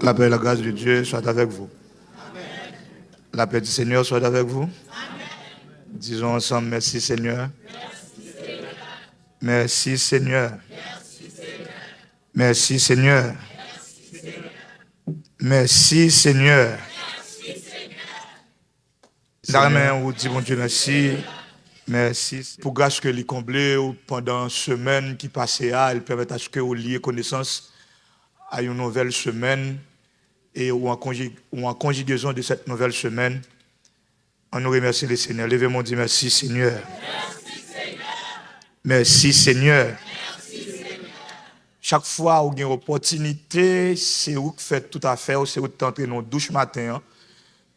La paix et la grâce de Dieu soient avec vous. Amen. La paix du Seigneur soit avec vous. Amen. Disons ensemble, merci Seigneur. Merci Seigneur. Merci Seigneur. Merci Seigneur. Amen. On vous dit bon Dieu merci. Merci pour grâce que les comblés pendant semaine qui passait à, elle permet à ce que vous liez connaissance à une nouvelle semaine. Et ou en conjugaison de cette nouvelle semaine, on nous remercie le Seigneur. Levez-moi et dit merci Seigneur. Merci Seigneur. Merci Seigneur. Merci Seigneur. Chaque fois où il y a une opportunité, c'est où que fait tout à fait, c'est où tu entres dans la douche matin,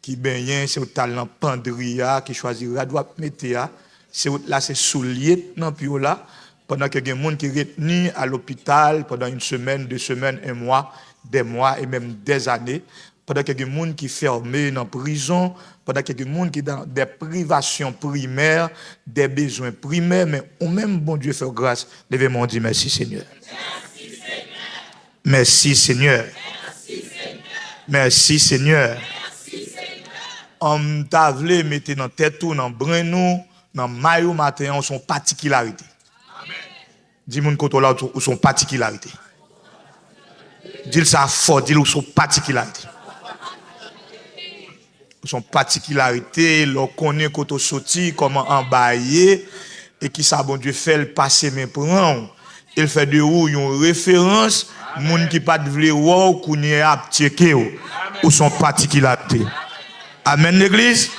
qui baigne, c'est où tu as l'empandria, qui choisit la droite météa, c'est où là c'est soulier dans puis là, pendant que il y a des gens qui sont retenus à l'hôpital pendant une semaine, 2 semaines, 1 mois, des mois et même des années, pendant qu'il y a des gens qui sont fermés dans la prison, pendant qu'il y a des gens qui sont dans des privations primaires, des besoins primaires, mais au même bon Dieu fait grâce. Levez-moi et dit merci Seigneur. Merci Seigneur. Merci Seigneur. Merci Seigneur. Merci Seigneur. On t'a voulu mettre dans tête tout, dans brin nous, dans maillot matin, on son particularité. Amen. Dis-moi qu'on là où son particularité. Dis ça fort, dis son particularité. Son particularité, l'on connaît quand on sorti, comment embailler, et qui ça bon Dieu fait le passer mais prend. Il fait de vous une référence, moun qui pas de vle ou qu'on y a checker ou son particularité. Amen l'église.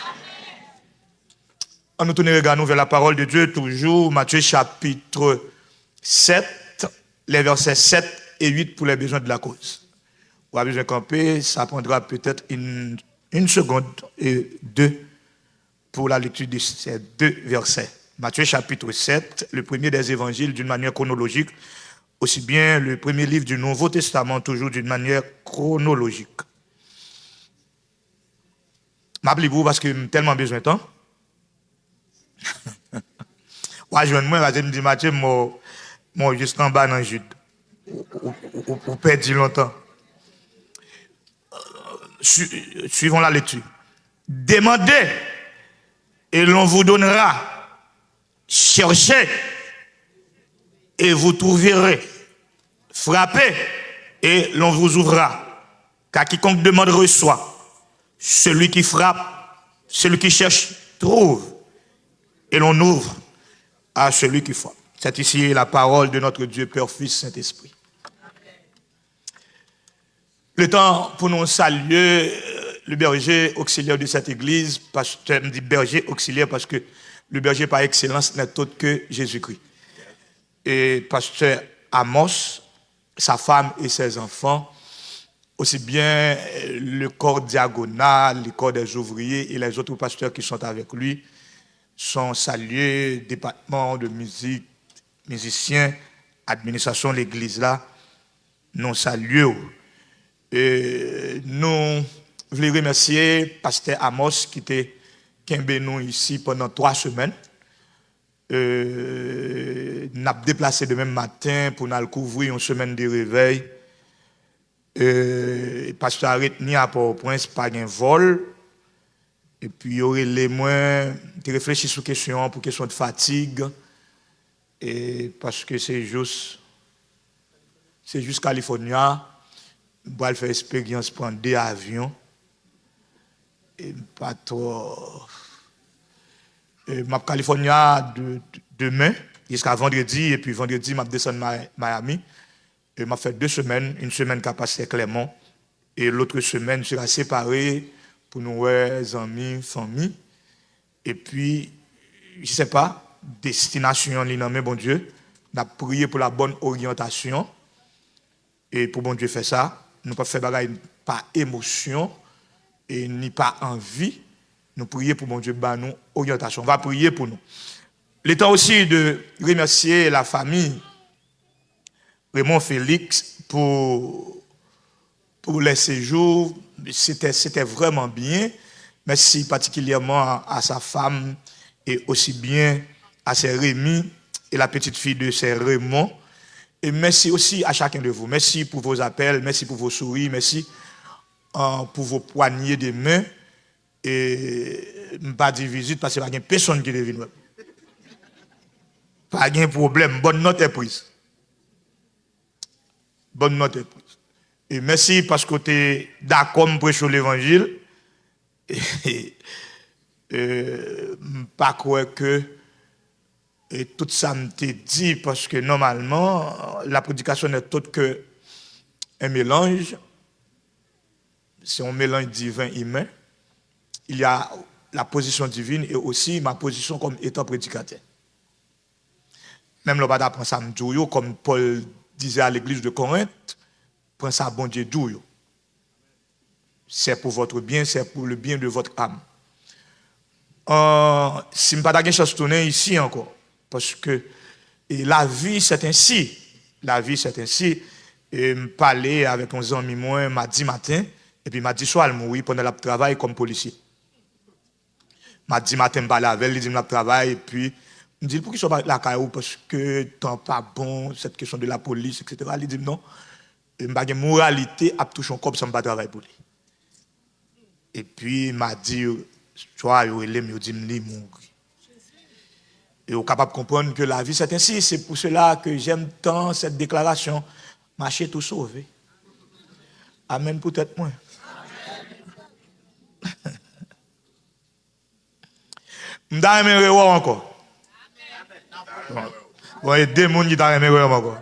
On nous tourne regarder vers la parole de Dieu toujours Matthieu chapitre 7, les versets 7 et 8 pour les besoins de la cause. Vous avez besoin de camper, ça prendra peut-être une seconde et 2 pour la lecture de ces 2 versets. Matthieu chapitre 7, le premier des évangiles d'une manière chronologique, aussi bien le premier livre du Nouveau Testament, toujours d'une manière chronologique. M'appelez-vous parce que j'ai tellement besoin de temps. Ouais, je me dis, Mathieu, moi, juste en bas dans le Jude. Ou perdu longtemps. Suivons la lecture. Demandez et l'on vous donnera. Cherchez et vous trouverez. Frappez et l'on vous ouvrira. Car quiconque demande reçoit. Celui qui frappe, celui qui cherche trouve. Et l'on ouvre à celui qui frappe. C'est ici la parole de notre Dieu, Père, Fils, Saint-Esprit. Le temps pour nous saluer le berger auxiliaire de cette église, pasteur me dit berger auxiliaire parce que le berger par excellence n'est autre que Jésus-Christ. Et pasteur Amos, sa femme et ses enfants, aussi bien le corps diagonal, le corps des ouvriers et les autres pasteurs qui sont avec lui, sont salués, département de musique, musiciens, administration de l'église là, nous saluons. Et nous voulons remercier pasteur Amos qui était nous ici pendant 3 semaines. Nous avons déplacé demain matin pour nous couvrir une semaine de réveil. Pasteur Arrêteni à Port-au-Prince par un vol. Et puis il y aurait les moins de réfléchir sur question pour question de fatigue. Et parce que c'est juste California. Je vais faire expérience prendre 2 avions. Et pas trop. Ma California demain jusqu'à vendredi. Et puis vendredi, je descends Miami. Et je fait 2 semaines. Une semaine qui a passé à Clermont. Et l'autre semaine, je serai séparé pour nous voir amis, famille. Et puis, je ne sais pas, destination, l'inamé, bon Dieu. On a prié pour la bonne orientation. Et pour bon Dieu faire ça, nous ne pouvons pas faire bagaille par émotion et ni par envie. Nous prions pour bon Dieu, nous orientation. On va prier pour nous. Le temps aussi de remercier la famille Raymond Félix pour les séjours. C'était vraiment bien. Merci particulièrement à sa femme et aussi bien à ses Rémi et la petite fille de ses Raymond. Et merci aussi à chacun de vous. Merci pour vos appels, merci pour vos sourires, merci pour vos poignées de main. Et pas de visite parce qu'il n'y a personne qui devine. Pas de problème. Bonne note est prise. Bonne note est prise. Et merci parce que tu es d'accord pour prêcher l'évangile. Et pas croire que tout ça me dit parce que normalement la prédication n'est autre que un mélange. C'est un mélange divin-humain. Il y a la position divine et aussi ma position comme étant prédicateur. Même le bada prend ça m'douyo, comme Paul disait à l'église de Corinthe, prend ça bon Dieu douyo. C'est pour votre bien, c'est pour le bien de votre âme. Si je n'ai pas de chance de tourner ici encore, parce que la vie c'est ainsi. La vie c'est ainsi. Et je parlais avec un ami moi mardi matin, et puis mardi soir, je mourir pendant le travail comme policier. Mardi matin, je parlais avec lui, il dit que je travaille, et puis je me dis pour qu'il soit la caillou parce que temps pas bon, cette question de la police, etc. Il dit non, je n'ai pas de moralité à toucher un corps sans pas travailler pour lui. Et puis il m'a dit, toi, il me dit, il mourir. Et vous êtes capable de comprendre que la vie c'est ainsi. C'est pour cela que j'aime tant cette déclaration. Marcher tout sauvé. Amen peut-être moins. M'da aimé revoir encore. Bon, il y a deux personnes qui t'ont aimé revoir encore.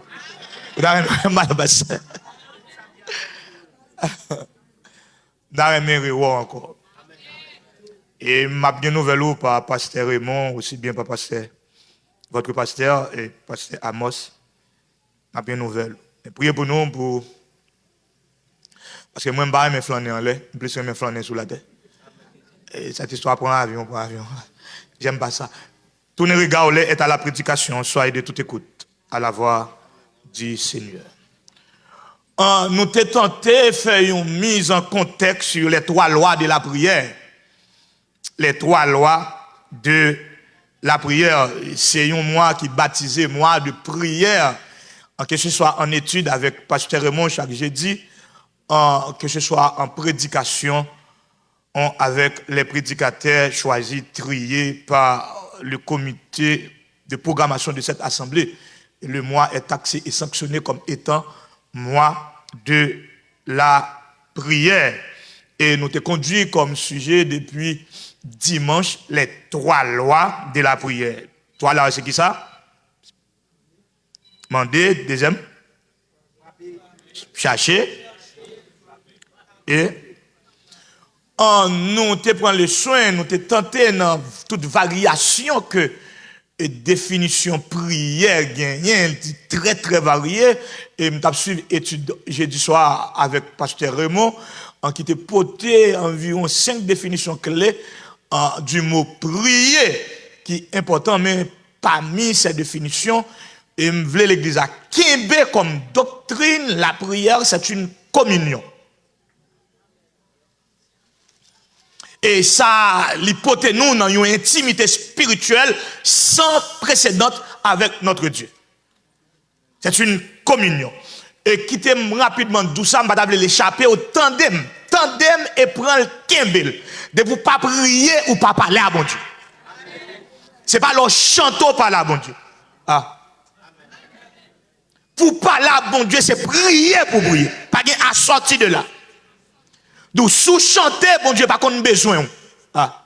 M'da aimé mal basse. M'da aimé revoir encore. Et m'a bien nouvelle par pasteur Raymond, aussi bien par pasteur, votre pasteur et pasteur Amos. M'a bien nouvelle. Priez pour nous pour parce que moi je ne suis pas flâner en l'air, plus je me flâner sous la terre. Et cette histoire prend avion. J'aime pas ça. Tournez regard est à la prédication, soyez de toute écoute à la voix du Seigneur. Nous t'ai tenté de faire une mise en contexte sur les trois lois de la prière. Les trois lois de la prière. C'est un mois qui baptisé mois de prière. Que ce soit en étude avec Pasteur Raymond chaque jeudi, que ce soit en prédication avec les prédicateurs choisis, triés par le comité de programmation de cette assemblée. Et le mois est taxé et sanctionné comme étant mois de la prière. Et nous te conduit comme sujet depuis dimanche les trois lois de la prière. Trois lois, c'est qui ça? Mandé, deuxième, chercher. Et nous te prend le soin, nous te tenté dans toute variation que définition prière gagnée, très très variée. Et je suivi étude jeudi soir avec Pasteur Raymond, qui te porté environ 5 définitions clés du mot prier, qui est important, mais parmi ces définitions, et je voulais l'église à Québec comme doctrine, la prière c'est une communion. Et ça, l'hypothèse nous dans une intimité spirituelle sans précédent avec notre Dieu. C'est une communion. Et quittez rapidement d'où ça, je vais l'échapper au tandem. Tandem et prendre le kimbel. De vous pas prier ou pas parler à bon Dieu. Ce n'est pas leur chanteau parler à bon Dieu. Ah. Pour parler à bon Dieu, c'est prier pour prier. Pas à sortir de là. Donc, sous chanter, bon Dieu, pas qu'on a besoin. Ah.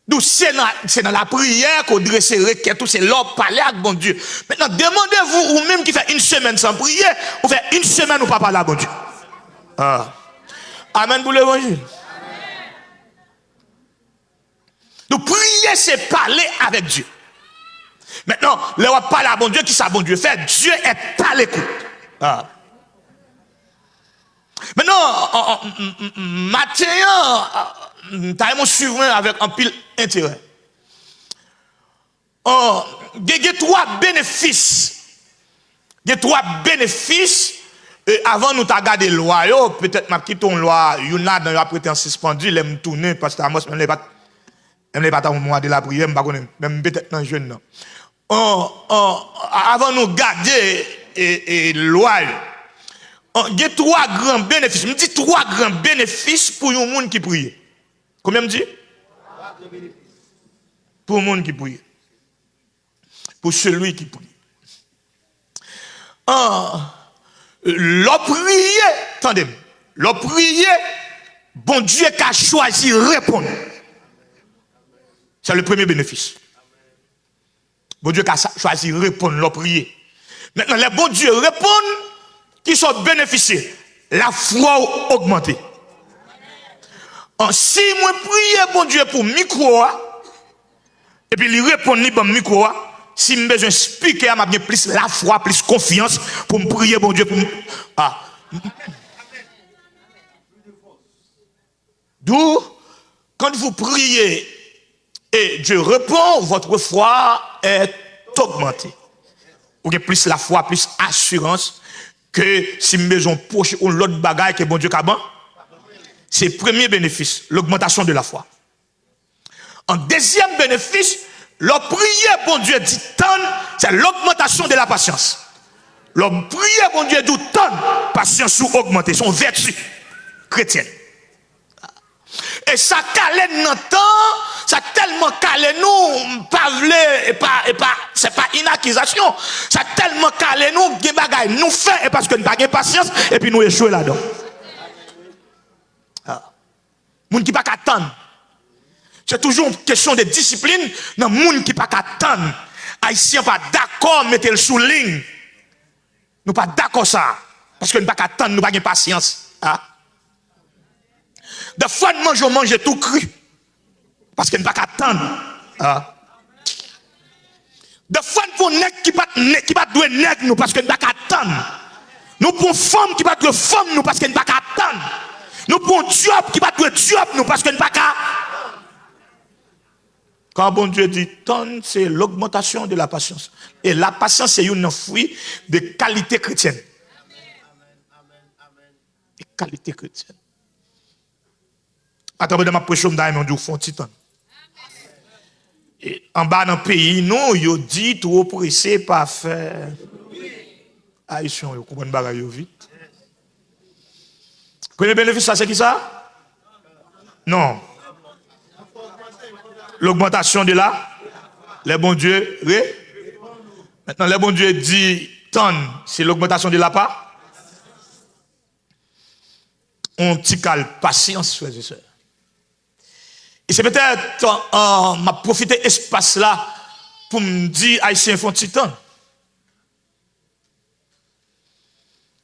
Donc, c'est dans la prière qu'on dresse requête, c'est l'ordre parler avec bon Dieu. Maintenant, demandez-vous, ou même qui fait une semaine sans prier, ou fait une semaine ou pas parler à bon Dieu. Ah. Amen pour l'évangile. Donc, prier, c'est parler avec Dieu. Maintenant, le roi parle à bon Dieu, qui ça bon Dieu fait? Dieu est à l'écoute. Ah. Maintenant, matin, t'as mon suivant avec un pile intérêt. Il y a trois bénéfices. Il y a trois bénéfices avant nous t'a gardé loi yo, peut-être m'a quitté une loi, y'en dans après en suspendu, l'aime tourner parce que Amos même pas tant moi de la prière, pas connaît même peut-être dans jeune non. Avant nous garder et loi. Il y a trois grands bénéfices. Je me dis trois grands bénéfices pour un monde qui prie. Combien me dit? Pour un monde qui prie. Pour celui qui prie. Le prier, attendez, le prier, bon Dieu qui a choisi répondre. C'est le premier bénéfice. Bon Dieu qui a choisi répondre, le prier. Maintenant, les bon Dieu répondent, qui sont bénéficiés. La foi augmentée. Si moi prie bon Dieu pour micro, et puis il répond ni bon micro, si je besoin de speaker, je bien plus la foi, plus confiance pour me prier bon Dieu. D'où, quand vous priez et Dieu répond, votre foi est augmentée. Vous avez plus la foi, plus assurance que si je besoin de poche ou l'autre bagaille que bon Dieu a bon. C'est le premier bénéfice, l'augmentation de la foi. En deuxième bénéfice, le prier, bon Dieu dit tant, c'est l'augmentation de la patience. Le prier, bon Dieu dit tant, patience ou augmenter, son vertu chrétienne. Et ça calé dans le temps, ça tellement calé nous, c'est pas une accusation, ça tellement calé nous, des bagailles nous fait, et parce que nous n'avons pas de patience, et puis nous échouons là-dedans. Moun qui pas attendre. C'est toujours une question de discipline dans moun qui pas attendre. Haïtien pas d'accord mettre le sous ligne. Nous pas d'accord ça parce que nous pas attendre, nous pas de patience. De fois de manger tout cru parce que nous pas attendre. De fois pour nèg qui pas doué nèg nous parce que nous pas attendre. Nous pour femme qui pas doué femme nous parce que nous pas attendre. Nous prenons job qui va être job nous parce que nous pas qu'à. Quand bon Dieu dit tant, c'est l'augmentation de la patience. Et la patience, c'est un fruit de qualité chrétienne. De qualité chrétienne. Attends, dans ma pression, on dit font titan. Et en bas dans le pays, nous, ils dit trop pressé par faire. Haïtien, vous comprenez pas vite. Premier bénéfice, ça c'est qui ça? Non. L'augmentation de la. Les bons dieux. Maintenant, les bons dieux dit tant, c'est l'augmentation de la part. On petit calme, patience, frères et sœurs. Et c'est peut-être, m'a profité espace là pour me dire, Haïtien font titan.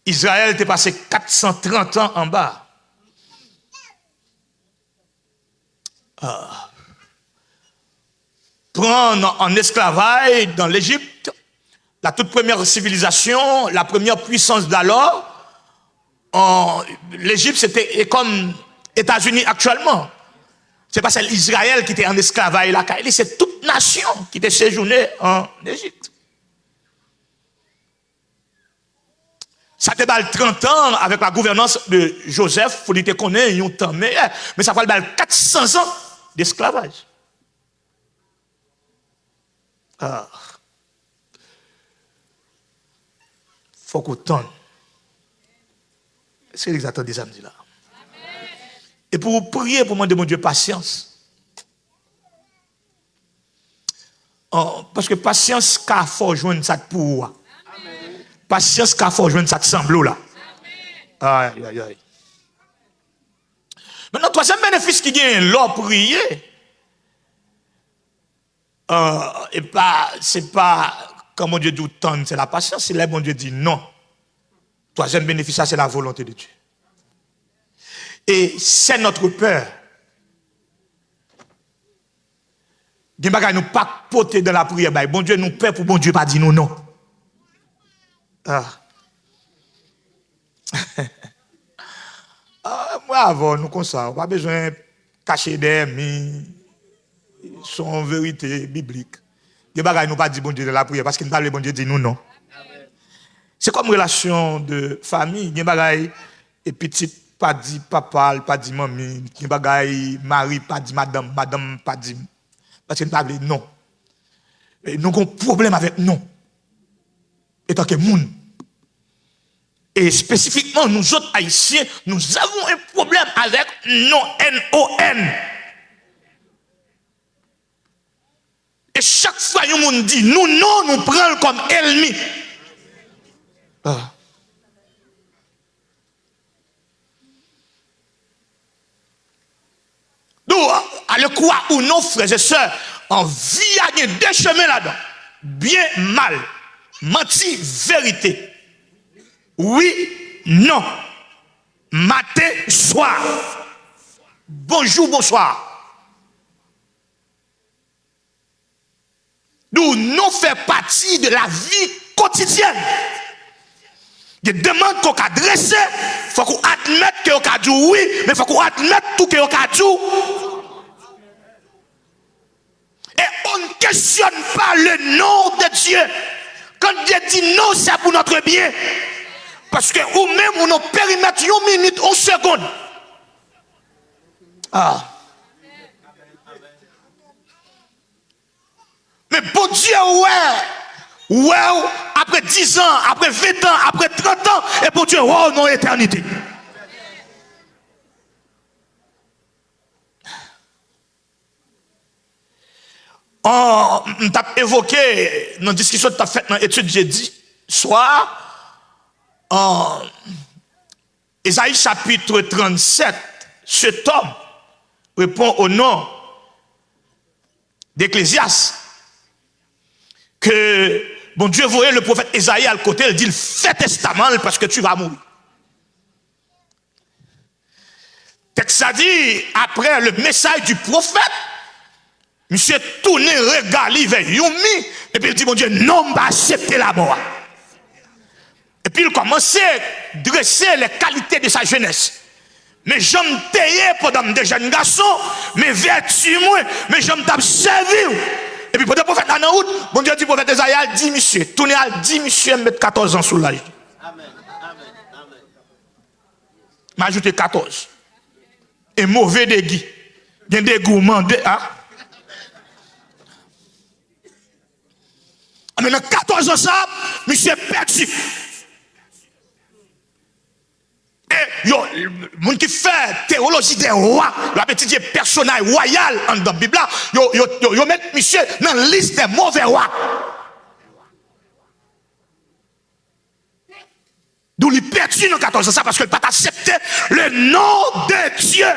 Israël était passé 430 ans en bas. Prendre en esclavage dans l'Égypte, la toute première civilisation, la première puissance d'alors, l'Égypte c'était comme États-Unis actuellement. C'est pas c'est Israël qui était en esclavage là, c'est toute nation qui était séjournée en Égypte. Ça te balle 30 ans avec la gouvernance de Joseph, pour lui te connaître, un temps meilleur. Mais ça va balle 400 ans d'esclavage. Faut qu'on tente. C'est exactement des samedis là. Et pour vous prier, pour demander mon Dieu patience. Parce que patience, car faut joindre ça pour vous. Patience qu'il faut joindre ça de semblant là. Aïe, aïe, aïe. Maintenant, troisième bénéfice qui gagne, l'or prier. Et pas, c'est pas, comme mon Dieu dit, tant, c'est la patience, c'est là, mon Dieu dit non. Troisième bénéfice, ça, c'est la volonté de Dieu. Et c'est notre peur. Nous ne pas porter dans la prière. Bon Dieu nous peur pour bon Dieu pas dire nous non. Moi avant nous comme ça, pas besoin de cacher des mi son vérité biblique. Des bagages nous pas dit bon Dieu de la prière parce qu'il ne parle bon Dieu dit nous non. C'est comme relation de famille. Il y a des bagailles, et petit, pas dit papa, pas dit maman. Il y a des bagailles, mari, pas dit madame, madame, pas dit. Parce que nous parlons non. Et nous avons un problème avec non. Et tant que moun. Et spécifiquement, nous autres haïtiens, nous avons un problème avec non, N-O-N. Et chaque fois que nous dit nous non, nous prenons comme ennemi. Ah. Donc, allez croire ou non, frères et sœurs, en vie, il y a deux chemins là-dedans. Bien, mal. Menti, vérité. Oui, non. Matin, soir. Bonjour, bonsoir. Nous, nous faisons partie de la vie quotidienne. Il y a des demandes qu'on a adressées, il faut qu'on admette qu'on a dit oui, mais il faut qu'on admette tout qu'on a dit. Et on ne questionne pas le nom de Dieu. Quand Dieu dit non, c'est pour notre bien. Parce que ou même on nous périmètre une minute, une seconde. Ah. Mais bon Dieu, ouais, après 10 ans, après 20 ans, après 30 ans, et bon Dieu, oh non, éternité. On t'a évoqué dans la discussion que tu as faite dans l'étude jeudi soir, en Ésaïe chapitre 37, cet homme répond au nom d'Ecclésiaste que bon Dieu voyait le prophète Ésaïe à le côté, il dit fais testament parce que tu vas mourir. Texte a dit après le message du prophète, monsieur tourné regarde vers Yomi et puis il dit mon Dieu non va accepter la mort. Et puis il commençait à dresser les qualités de sa jeunesse. Mais j'aime tailler pendant des jeunes garçons, mes vertus moi, mais j'aime t'ab servir. Et puis, pour le prophète en route, bon Dieu dit, prophète Esaïa, dit monsieur, tournez à 10 monsieur, mettre 14 ans sous l'âge. Amen. Amen. M'a ajouté 14. Et mauvais dégoût. Il y a des gourmands. Hein? Maintenant, 14 ans, ça, monsieur perdu. Et le monde qui fait théologie des rois, il a étudié personnage royal dans la Bible, il met monsieur dans la liste des mauvais rois. D'où il perdu dans 14 ans, ça parce qu'il n'a pas accepté le nom de Dieu.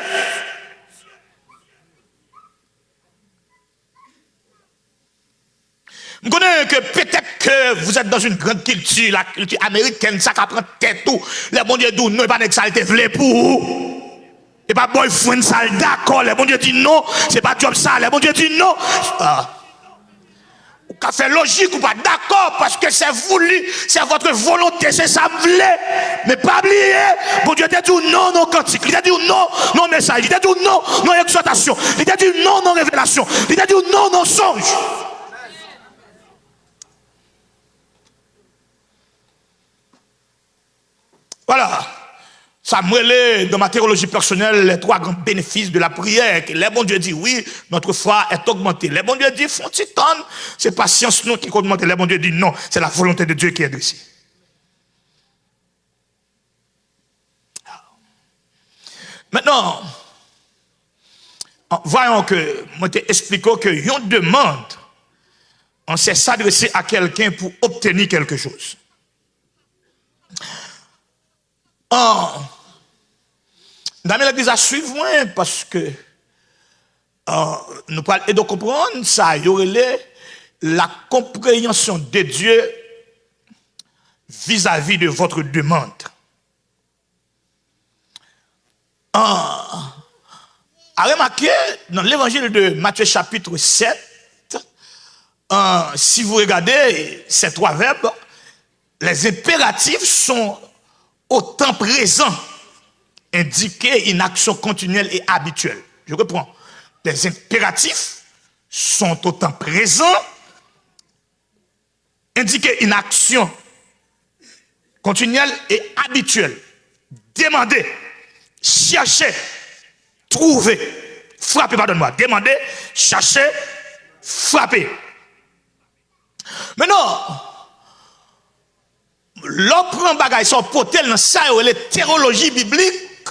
Je connais que peut-être que vous êtes dans une grande culture, la culture américaine, ça prend tête tout. Les bon Dieu dit non, pas d'exalter vle pour vous. Et pas boyfriend ça d'accord. Les bon Dieu dit non, c'est pas job ça. Les bon Dieu dit non. Vous avez fait logique ou pas d'accord parce que c'est voulu, c'est votre volonté, c'est ça voulez. Mais pas oublier, bon Dieu t'a dit non, non cantique. Il t'a dit non, non message. Il t'a dit non, non exhortation. Il t'a dit non, non révélation. Il t'a dit non, non songe. Voilà, ça me relève dans ma théologie personnelle les trois grands bénéfices de la prière. Que les bon Dieu dit oui, notre foi est augmentée. Les bon Dieu dit font titane, c'est pas science nous qui augmente. Les bon Dieu dit non, c'est la volonté de Dieu qui est dressée. Maintenant, voyons que, moi t'expliquons que yon demande, on sait s'adresser à quelqu'un pour obtenir quelque chose. Dans l'église à suivre parce que nous parlons et de comprendre ça, il y aurait la compréhension de Dieu vis-à-vis de votre demande. À remarquer dans l'évangile de Matthieu chapitre 7, si vous regardez ces trois verbes, les impératifs sont au temps présent, indiquer une action continuelle et habituelle. Je reprends. Les impératifs sont au temps présent, indiquer une action continuel et habituel. Demandez, cherchez, trouvez, frappez, pardonne-moi. Demandez, cherchez, frappez. Maintenant, l'on prend bagay son potel dans ça, les théologie biblique.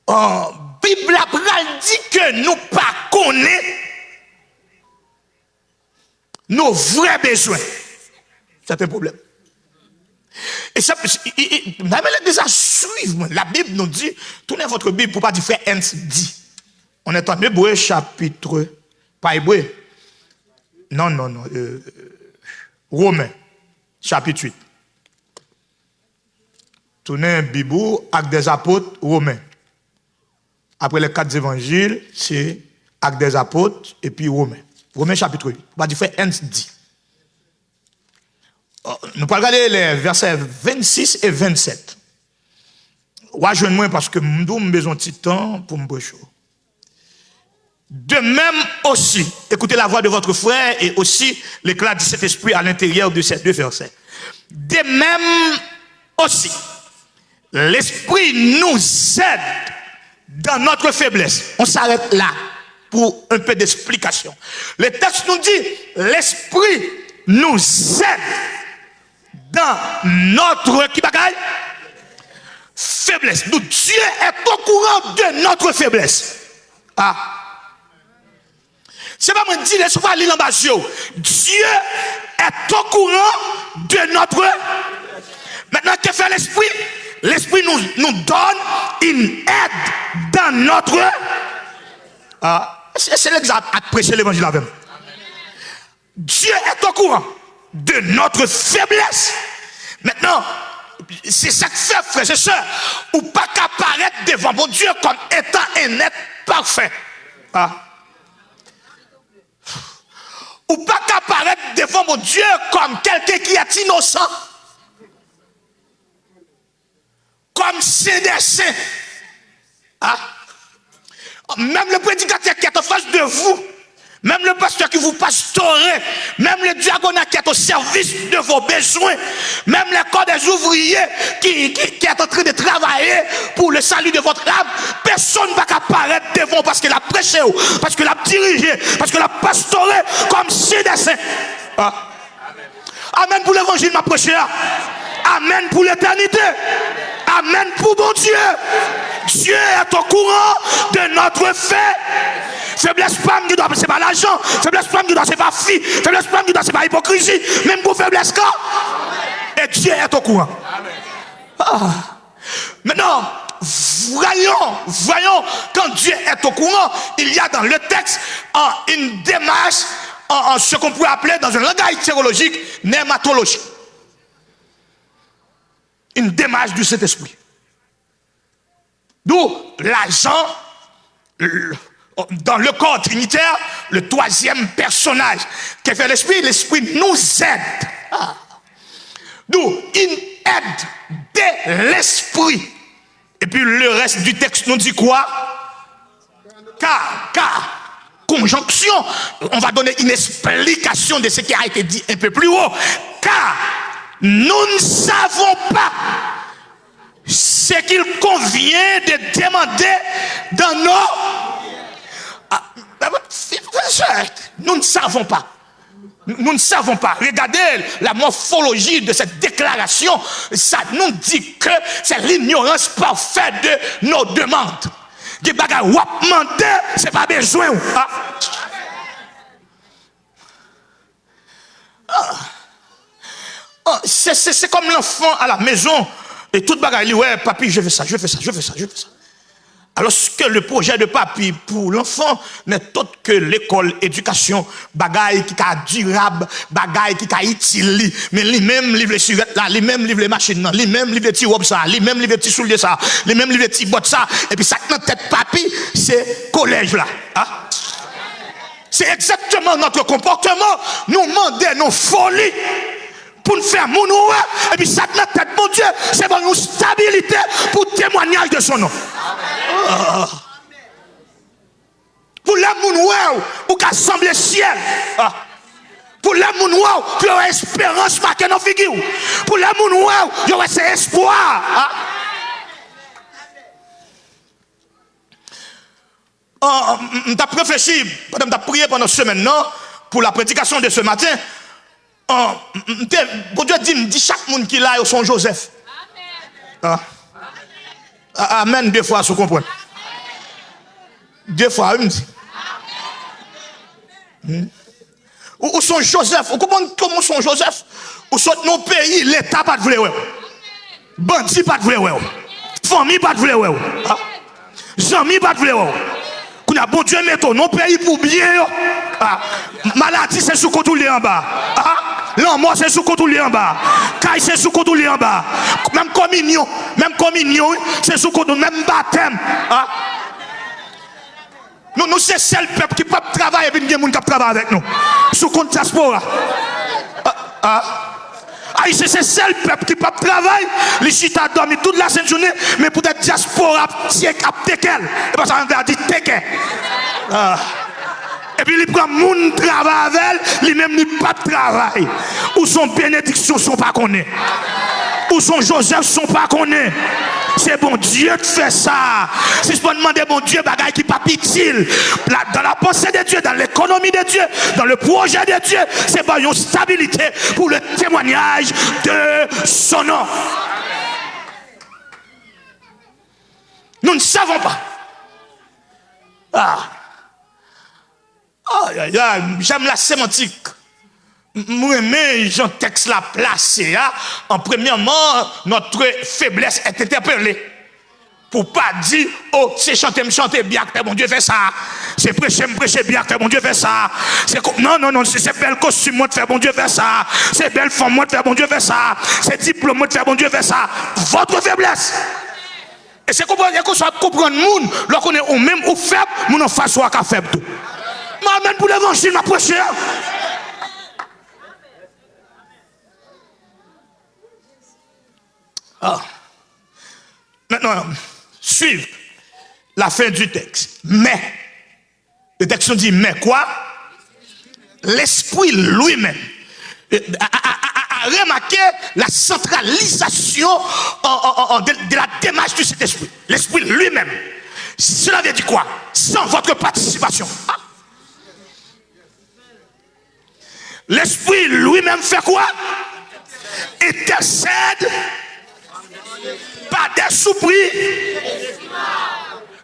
En Bible dit que nous pas connaissons nos vrais besoins. C'est un problème. Et ça, même déjà suivre, la Bible nous dit, tournez votre Bible pour pas dire frère Hans dit. On est en Hébreu chapitre, pas Hébreu. Non. Romains, chapitre 8. Tournez un Bible, Actes des Apôtres, Romains. Après les 4 évangiles, c'est Actes des Apôtres et puis Romains. Romains chapitre 8. On va dire frère Hans dit. Nous allons regarder les versets 26 et 27. Rejoignez-moi parce que nous avons besoin de temps pour me chaud. De même aussi, écoutez la voix de votre frère et aussi l'éclat de cet esprit à l'intérieur de ces 2 versets. De même aussi, l'esprit nous aide dans notre faiblesse. On s'arrête là pour un peu d'explication. Le texte nous dit, l'esprit nous aide dans notre faiblesse. Nous, Dieu est au courant de notre faiblesse. Ah. C'est pas moi qui dis, laisse-moi lire en bas. Dieu est au courant de notre. Maintenant, que fait l'esprit? L'esprit nous donne une aide dans notre. C'est l'exemple à prêcher l'évangile avec nous. Dieu est au courant de notre faiblesse. Maintenant, c'est ça que fait, frères et sœurs, ou pas qu'apparaître devant mon Dieu comme étant un être parfait. Ou pas qu'apparaître devant mon Dieu comme quelqu'un qui est innocent. Comme saint des saints. Même le prédicateur qui est en face de vous, même le pasteur qui vous pastorait, même le diaconat qui est au service de vos besoins, même le corps des ouvriers qui est en train de travailler pour le salut de votre âme, personne ne va apparaître devant parce qu'il a prêché, parce qu'il a dirigé, parce qu'il a pastoré comme saint des saints. Amen pour l'évangile, m'a prêché. Amen pour l'éternité. Amen pour mon Dieu. Dieu est au courant de notre faiblesse. Pas qui doit c'est pas l'argent. Faiblesse pas qui doit c'est pas fille. Faiblesse pas qui doit c'est pas hypocrisie. Même pour faiblesse quand. Et Dieu est au courant. Maintenant, voyons quand Dieu est au courant, il y a dans le texte une démarche, ce qu'on pourrait appeler dans un langage théologique, nématologique. Une démarche du Saint-Esprit. D'où l'agent, dans le corps trinitaire, le 3e personnage qui fait l'Esprit, l'Esprit nous aide. D'où une aide de l'Esprit. Et puis le reste du texte nous dit quoi? Car, conjonction, on va donner une explication de ce qui a été dit un peu plus haut. Car, nous ne savons pas ce qu'il convient de demander dans nos. Nous ne savons pas. Nous ne savons pas. Regardez la morphologie de cette déclaration. Ça nous dit que c'est l'ignorance parfaite de nos demandes. Des bagages ou demander, c'est pas besoin. C'est comme l'enfant à la maison et tout bagaille, ouais, papi, je fais ça. Alors que le projet de papi pour l'enfant n'est autre que l'école, éducation, bagaille qui est durable, bagaille qui est utile, mais lui-même livre les cigarettes là, lui-même livre les machines, lui-même livre les petits robes ça, lui-même livre les petits souliers ça, lui-même livre les petits bottes ça, et puis ça dans tête papi, c'est collège là. C'est exactement notre comportement, nous demander nos folies. Pour nous faire mon nom, et puis ça notre tête, mon Dieu, c'est pour nous stabilité pour témoignage de son nom. Pour l'amour, ou qu'assemble le ciel. Pour les gens, il y a espérance marquée dans la figure. Pour les gens, il y a cet espoir. Je t'ai réfléchi, je t'ai prié pendant ce semaine, non, pour la prédication de ce matin. Bon Dieu dit chaque monde qui l'a, son Joseph. Amen, deux fois, si vous comprenez. Deux fois, il me dit. Ou son Joseph, vous comprenez comment son Joseph? Ou son nos pays, l'État pas de vouloir. Bandit pas de vouloir. Famille pas de vouloir. Amis pas de vouloir. Qu'on a bon Dieu mettre nos pays pour bien. Maladie c'est sous côté en bas. L'amour c'est sous côté en bas. Caille c'est sous côté en bas. Même communion c'est sous côté, même baptême. Nous c'est seul peuple qui peut travailler et puis il y a des gens qui travaillent avec nous. Sous compte diaspora. C'est le seul peuple qui peut travailler. Les chita dormi toute la journée, mais pour être diaspora, c'est cap tekel. Et parce qu'on a dit tekel. Et puis il prend moun travail avec, lui-même il pas de travail. Ou son bénédiction sont pas connus. Ou son Joseph sont pas connus. C'est bon Dieu qui fait ça. Si je peux demander bon Dieu, bagaille qui pas utile. Dans la pensée de Dieu, dans l'économie de Dieu, dans le projet de Dieu, c'est pas une stabilité pour le témoignage de son nom. Nous ne savons pas. J'aime la sémantique. Moi, Jean texte la placé. En premièrement, notre faiblesse est interpellée. Pour pas dire, oh, c'est chanter bien, que mon Dieu fait ça. C'est prêcher bien, que mon Dieu fait ça. Non, c'est bel costume, moi, de faire mon Dieu fait ça. C'est belle forme, moi, de faire mon Dieu fait ça. C'est diplôme, moi, de faire mon Dieu fait ça. Votre faiblesse. Et c'est comprendre qu'on soit comprendre monde, lorsqu'on est au même ou faible, nous en face à faible tout. Mais même pour l'évangile, ma prêcher. Maintenant, suivre la fin du texte. Mais, le texte dit, mais quoi? L'esprit lui-même. A remarqué la centralisation de la démarche de cet esprit. L'esprit lui-même. Cela veut dire quoi? Sans votre participation. L'esprit lui-même fait quoi? Intercède par des soupirs.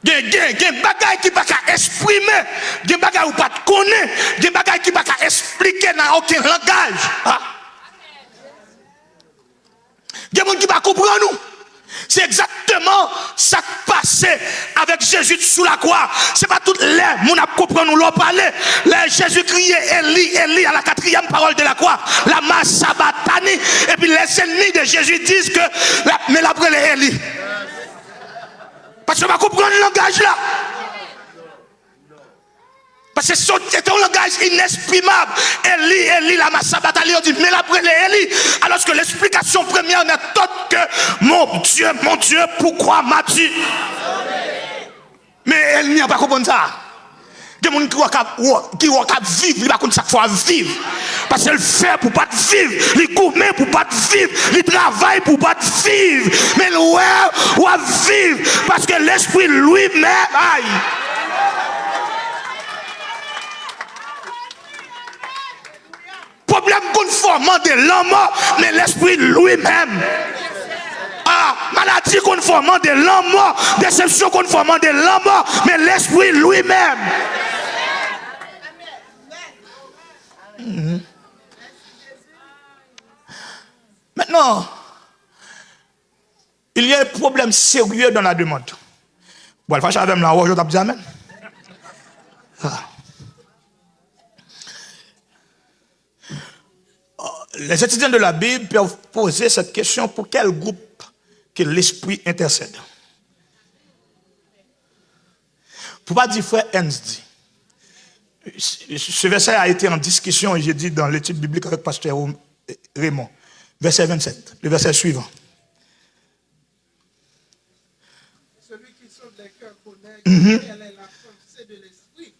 Il y a des bagailles qui ne peuvent pas exprimer, il y a des bagailles qui ne peuvent pas connaître, il y a des bagailles qui ne peuvent pas expliquer dans aucun langage. Il y a des gens qui ne peuvent pas comprendre nous. C'est exactement ça qui passait avec Jésus sous la croix. Ce n'est pas toutes les gens qui comprennent nous l'ont parlé. Jésus criait Élie, Élie à la 4e parole de la croix. La masse sabatani. Et puis les ennemis de Jésus disent que mais l'après les Élie. Parce qu'on va comprendre le langage là. Parce que c'est un langage inexprimable. Élie, la masse sabatani, on dit mais l'après les Élie. Alors que l'explication première n'est autre que mon Dieu, pourquoi m'as-tu? Mais elle n'y a pas compris ça. Il y a des gens qui vont vivre, il n'y a pas ça qu'il faut vivre. Parce qu'elle fait pour ne pas vivre, il gourmet pour ne pas vivre, il travaille pour ne pas vivre. Mais il va vivre parce que l'esprit lui-même, aïe. Problème conformant de l'homme, mais l'esprit lui-même. Maladie conformant de l'homme, déception conformant de l'homme, mais l'esprit lui-même. Maintenant, il y a un problème sérieux dans la demande. Bon, le fâche avec la roche, je t'ai dit amen. Les étudiants de la Bible peuvent poser cette question: pour quel groupe que l'esprit intercède? Pour pas dire frère Ernst dit. Ce verset a été en discussion, et j'ai dit dans l'étude biblique avec pasteur Raymond. Verset 27, le verset suivant. Celui qui sauve les cœurs connaît quelle est la pensée de l'esprit.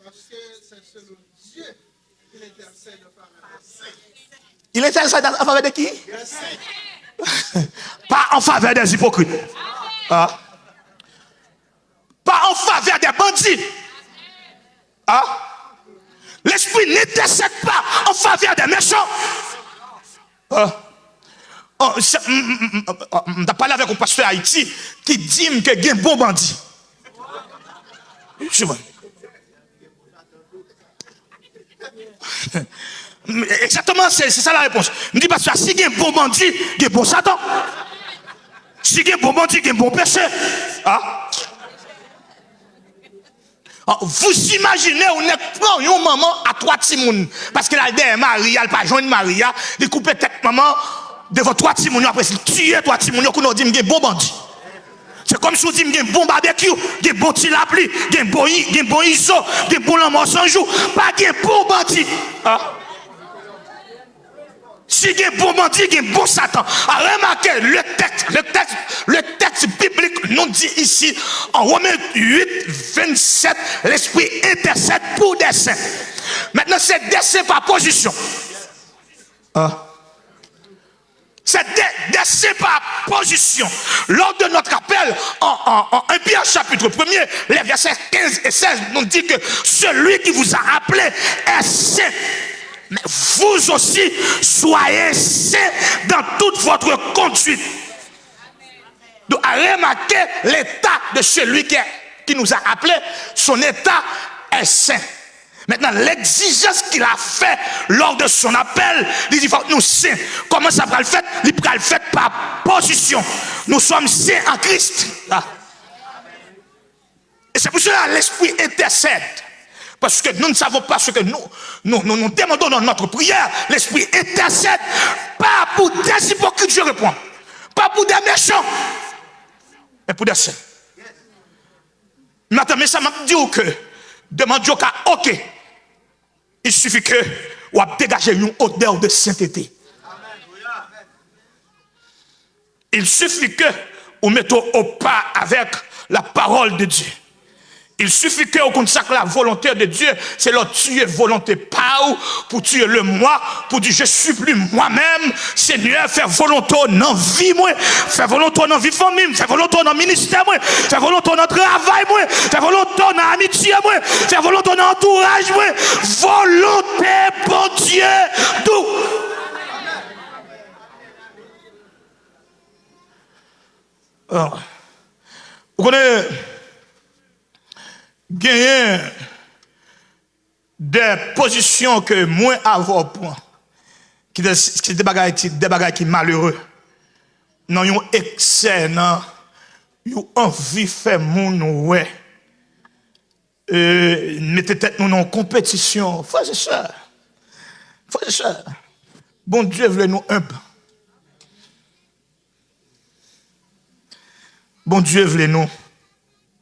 Parce que c'est selon Dieu Il intercède en faveur de qui? Pas en faveur des hypocrites. Ah. Pas en faveur des bandits. Ah. L'esprit n'intercède pas en faveur des méchants. Ah. On a parlé avec un pasteur Haïti qui dit que il y a un bon bandit. Je vois. Exactement, c'est ça la réponse. Je dis parce que si il y a un bon bandit, il y a un bon Satan. Si il y a un bon bandit, il y a un bon péché. Ah. Vous imaginez, on est une maman à 3 timouns. Parce qu'elle a des Maria, elle n'a pas joint Maria, il coupe tête maman devant 3 timouns. Après, il tue 3 timouns, qu'on dit qu'il y a un bon bandit. C'est comme si on dit qu'il y a un bon barbecue, qu'il y a un bon tilapli, qu'il y a un bon iso, qu'il y a un bon lamar sans jour. Pas qu'il y a un bon bandit. Ah. Si il y a un bon bandit, il y a un bon Satan. Remarquez, le texte biblique nous dit ici, en Romains 8, 27, l'esprit intercède pour des saints. Maintenant, c'est des saints par position. C'est des saints par position. Lors de notre appel, en 1 Pierre chapitre 1er, les versets 15 et 16 nous dit que celui qui vous a appelé est saint. Mais vous aussi, soyez saints dans toute votre conduite. Donc, remarquez l'état de celui qui nous a appelés. Son état est saint. Maintenant, l'exigence qu'il a fait lors de son appel, il dit, il faut que nous saints. Comment ça va le faire? Il va le faire par position. Nous sommes saints en Christ. Ah. Et c'est pour cela que l'esprit intercède. Parce que nous ne savons pas ce que nous demandons dans notre prière. L'esprit intercède, pas pour des hypocrites, je réponds. Pas pour des méchants, mais pour des saints. Maintenant, mais ça m'a dit que demandons qu'à OK. Il suffit que vous dégagez une odeur de sainteté. Il suffit que vous mettez au pas avec la parole de Dieu. Il suffit qu'on consacre la volonté de Dieu. C'est leur tuer volonté pas pour tuer le moi, pour dire je suis plus moi-même. Seigneur, fais volonté dans vie moi, fais volonté dans vie famille, fais volonté dans ministère moi, fais volonté dans travail moi, fais volonté dans amitié moi, fais volonté dans entourage moi. Volonté pour Dieu d'où? Vous connaissez gagner des positions que moins avoir point qui des bagages qui malheureux non yon excès non yon envie faire moun ouais mettez tête nous en compétition frères et sœurs bon Dieu veut nous humble bon Dieu veut nous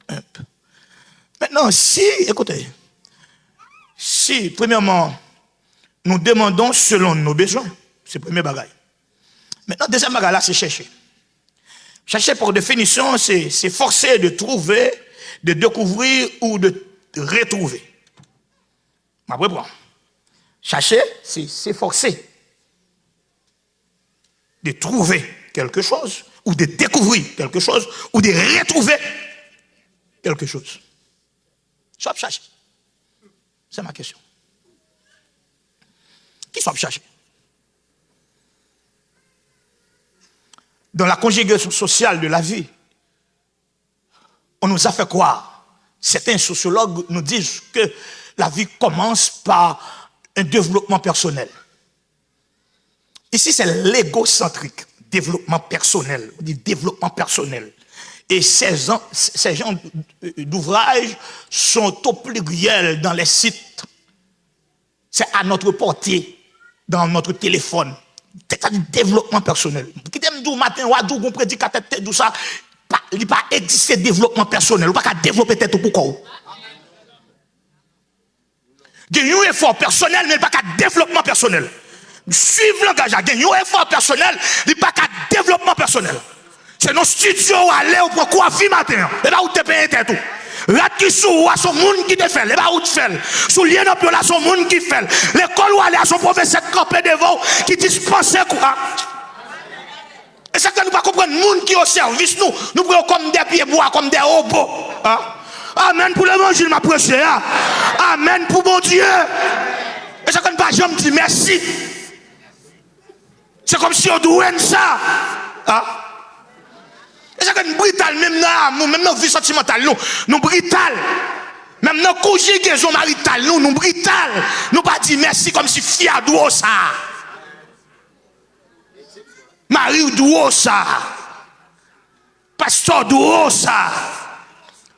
humble. Maintenant, écoutez, premièrement, nous demandons selon nos besoins, c'est le premier bagage. Maintenant, deuxième bagage là, c'est chercher. Chercher, par définition, c'est forcer de trouver, de découvrir ou de retrouver. Je vais reprendre. Chercher, c'est forcer de trouver quelque chose, ou de découvrir quelque chose, ou de retrouver quelque chose. Soit chercher. C'est ma question. Qui soit chercher? Dans la conjugaison sociale de la vie, on nous a fait croire, certains sociologues nous disent que la vie commence par un développement personnel. Ici, c'est l'égocentrique, développement personnel. On dit développement personnel. Et ces genres d'ouvrages sont au pluriel dans les sites. C'est à notre portée, dans notre téléphone. C'est un développement personnel. Qui t'aime du matin, ou à du bon prédicateur, tout ça, il n'y a pas existé développement personnel. Il n'y a pas développer tête pour quoi. Il y a un effort personnel, mais il n'y a pas développement personnel. Suivre l'engagement, il y a un effort personnel, il n'y a pas développement personnel. C'est nos studios où aller pour coiffer matin. Et là où tu payes tout. Rat qui sous à son monde qui te fait, les pas où te fait. Sous lien dans là son monde qui fait. L'école où aller à son professeur campé devant qui dispense quoi. Et ça que nous pas comprendre monde qui au service nous prenons comme des pieds bois comme des robots. Hein? Amen pour l'évangile m'a prêché. Amen pour mon Dieu. Et ça que nous pas jamais dire merci. C'est comme si on douait ça. Hein? Et ça que nous brutal même dans vie sentimentale nous brutal. Même dans conjugaison maritale nous brutal. Nous pas dire merci comme si fier d'où ça. Marie d'où ça. Pasteur d'où ça.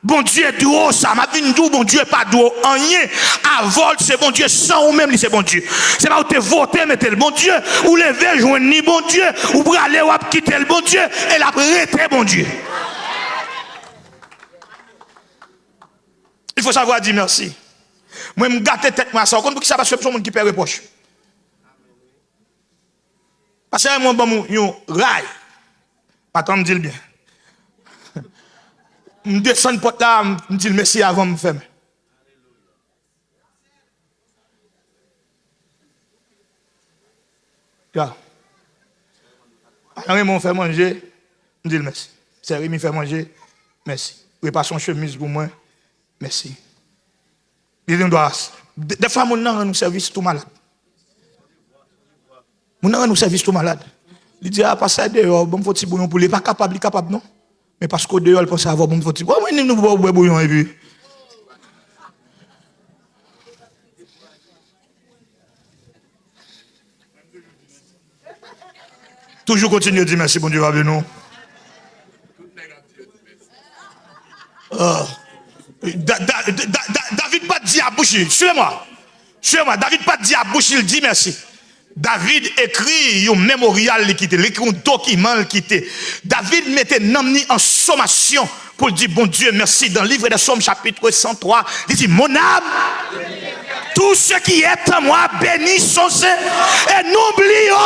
Bon Dieu d'où ça. Ma vie d'où bon Dieu pas d'où rien. À vol c'est bon Dieu sans ou même c'est bon Dieu. C'est pas où te voter mettez le bon Dieu ou lever joindre ni bon Dieu ou pour aller ou quitter le bon Dieu et la prêter bon Dieu. Il faut savoir dire merci. Moi me gâter tête moi ça pour qui ça parce que son monde qui perd reproche. Parce que moi bon yo rail. Patron me dit bien. Je descends porte là, je dis merci avant de me faire. Alors, mon fait manger, je dis merci. C'est Rémi fait manger, merci. Prépare son chemise pour moi, merci. Des fois, mon nom rend nous service tout malade. Mon nom rend nous service tout malade. Il dit, ah, pas ça dehors, bon, faut petit bouillon pour lui, pas capable, non. Mais parce qu'au dehors, il pense avoir bon petit bouillon. Moi, nous boire bouillon et puis. Toujours continuer à dire merci, bon Dieu, va venir nous. David pas dit à bouche, suivez-moi. David pas dit à bouche, il dit merci. David écrit un mémorial qui était, écrit un document qui était. David mettait namni en sommation pour dire bon Dieu merci dans le livre des Psaumes chapitre 103. Il dit mon âme, tout ce qui est à moi bénis son Saint et n'oublions.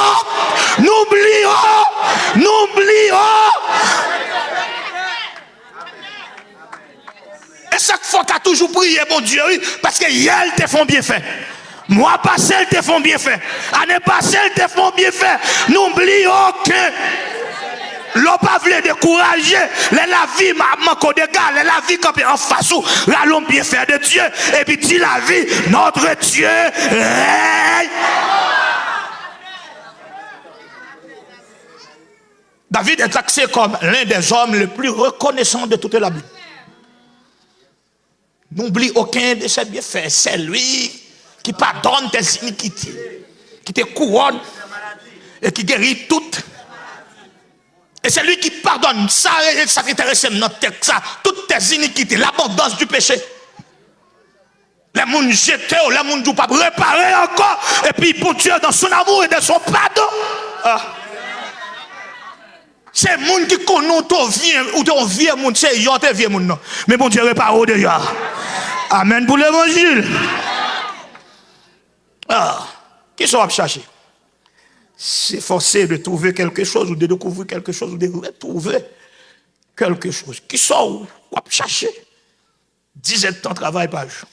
Et chaque fois tu as toujours prié bon Dieu parce que hier te font bien fait. Mois passé, ils te font bien fait. Année passée, ils te font bien fait. N'oublie aucun. L'on pas voulu décourager. La vie m'a manqué de gars. La vie quand en face où l'allons bien faire de Dieu. Et puis dit la vie, notre Dieu règne. David est taxé comme l'un des hommes les plus reconnaissants de toute la Bible. N'oublie aucun de ses bienfaits. C'est lui qui pardonne tes iniquités, qui te couronne et qui guérit toutes. Et c'est lui qui pardonne, ça t'intéresse dans notre texte, ça, toutes tes iniquités, l'abondance du péché. Les gens jetés, les gens ne pas réparer encore, et puis pour Dieu dans son amour et dans son pardon. C'est les gens qui connaissent ton vieux ou ton vieux monde, c'est yon te vieux monde. Mais bon Dieu répare au déjà. Amen pour l'évangile. Qui sont chercher? S'efforcer de trouver quelque chose ou de découvrir quelque chose ou de retrouver quelque chose. Qui sont chercher? 10 ans de temps de travail par jour.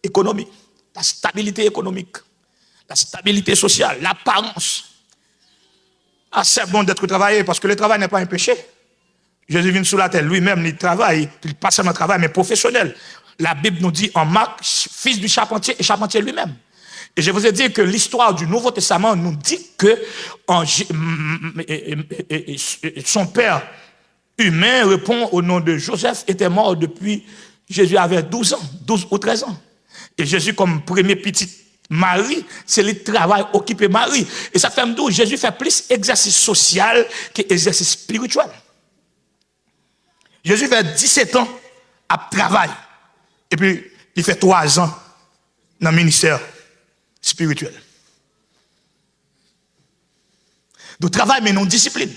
Économie, la stabilité économique, la stabilité sociale, l'apparence. C'est bon d'être travaillé parce que le travail n'est pas un péché. Jésus vient sous la terre, lui-même, il travaille, il pas seulement travail, mais professionnel. La Bible nous dit en Marc, fils du charpentier et charpentier lui-même. Et je vous ai dit que l'histoire du Nouveau Testament nous dit que son père humain répond au nom de Joseph, était mort depuis, Jésus avait 12 ans, 12 ou 13 ans. Et Jésus, comme premier petit Marie, c'est le travail occupé Marie. Et ça fait d'où Jésus fait plus exercice social qu'exercice spirituel. Jésus fait 17 ans à travail. Et puis, il fait 3 ans dans le ministère spirituel. Donc, travail, mais non discipline.